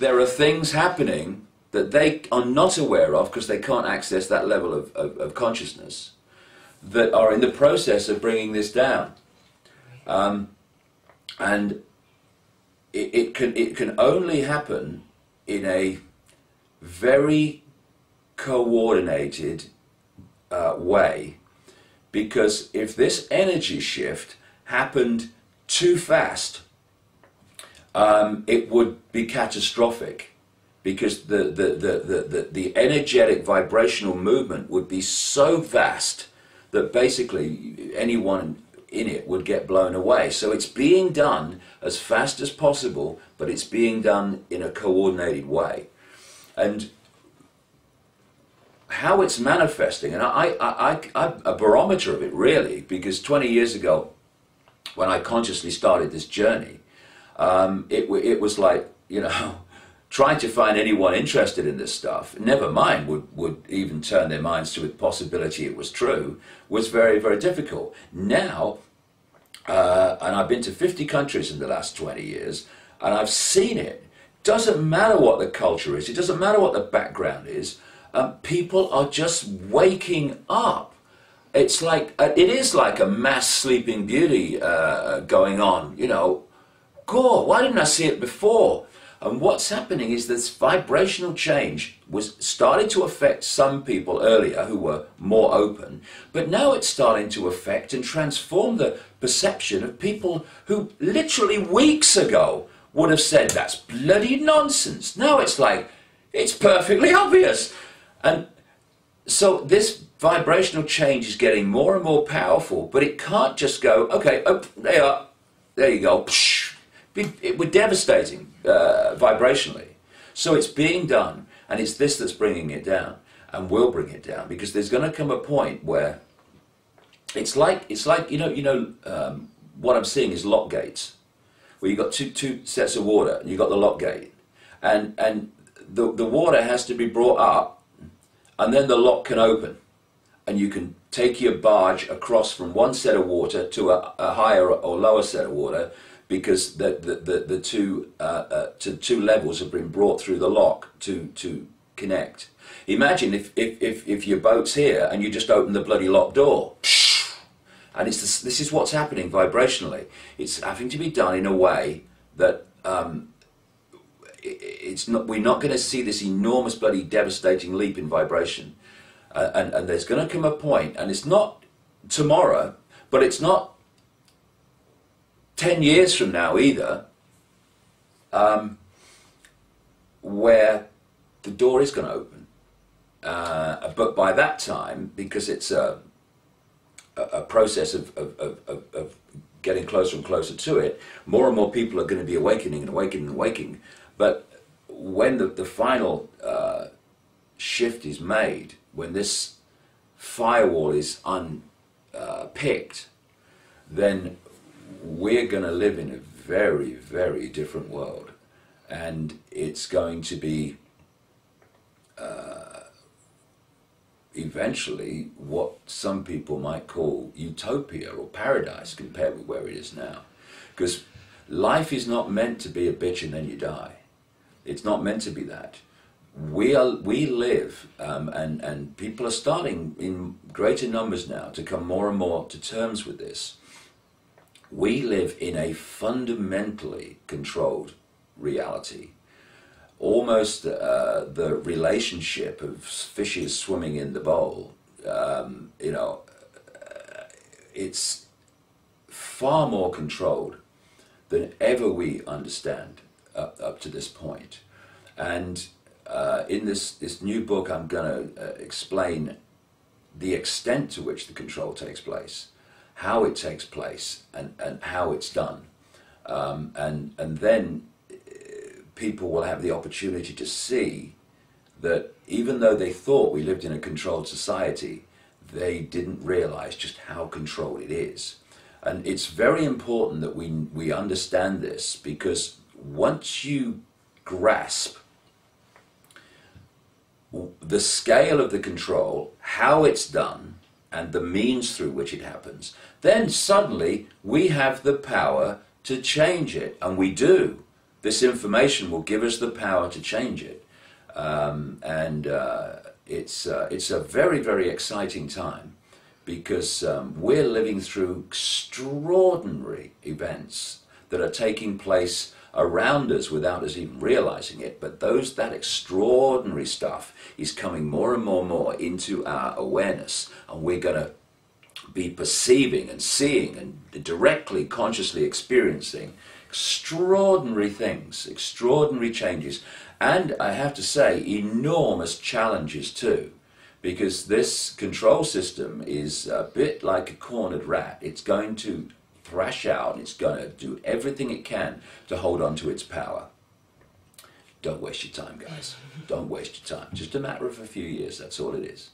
there are things happening that they are not aware of because they can't access that level of consciousness, that are in the process of bringing this down. And it can only happen in a very coordinated way, because if this energy shift happened too fast, it would be catastrophic, because the energetic vibrational movement would be so vast that basically anyone in it would get blown away. So it's being done as fast as possible, but it's being done in a coordinated way. And how it's manifesting, and I'm a barometer of it really, because 20 years ago, when I consciously started this journey, it was like, you know, trying to find anyone interested in this stuff, never mind would even turn their minds to the possibility it was true, was very, very difficult. Now, and I've been to 50 countries in the last 20 years, and I've seen it. Doesn't matter what the culture is, it doesn't matter what the background is, people are just waking up. It's like, it is like a mass sleeping beauty going on, you know. God, why didn't I see it before? And what's happening is this vibrational change was started to affect some people earlier who were more open, but now it's starting to affect and transform the perception of people who literally weeks ago would have said, that's bloody nonsense. Now it's like, it's perfectly obvious. And so this vibrational change is getting more and more powerful, but it can't just go, okay, oh, there you are, there you go. It would be devastating vibrationally. So it's being done, and it's this that's bringing it down, and will bring it down, because there's going to come a point where it's like you know what I'm seeing is lock gates, where you've got two sets of water, and you've got the lock gate, and the water has to be brought up, and then the lock can open, and you can take your barge across from one set of water to a higher or lower set of water, because the two levels have been brought through the lock to connect. Imagine if your boat's here and you just open the bloody lock door, and this is what's happening vibrationally. It's having to be done in a way that we're not going to see this enormous bloody devastating leap in vibration, and there's going to come a point, and it's not tomorrow, but it's not 10 years from now either, where the door is going to open. But by that time, because it's a process of getting closer and closer to it, more and more people are going to be awakening and awakening and awakening. But when the final shift is made, when this firewall is unpicked, then we're going to live in a very, very different world, and it's going to be eventually what some people might call utopia or paradise compared with where it is now. Because life is not meant to be a bitch and then you die. It's not meant to be that. We live, and people are starting in greater numbers now to come more and more to terms with this. We live in a fundamentally controlled reality. Almost the relationship of fishes swimming in the bowl, you know, it's far more controlled than ever we understand up to this point. And in this new book, I'm going to explain the extent to which the control takes place, how it takes place, and how it's done. And then people will have the opportunity to see that even though they thought we lived in a controlled society, they didn't realize just how controlled it is. And it's very important that we understand this, because once you grasp the scale of the control, how it's done, and the means through which it happens, then suddenly we have the power to change it, and we do. this information will give us the power to change it. It's a very, very exciting time, because we're living through extraordinary events that are taking place around us without us even realizing it. But that extraordinary stuff is coming more and more and more into our awareness, and we're going to be perceiving and seeing and directly, consciously experiencing extraordinary things, extraordinary changes, and I have to say enormous challenges too, because this control system is a bit like a cornered rat. It's going to thrash out, it's going to do everything it can to hold on to its power. Don't waste your time, guys. Don't waste your time. Just a matter of a few years, that's all it is.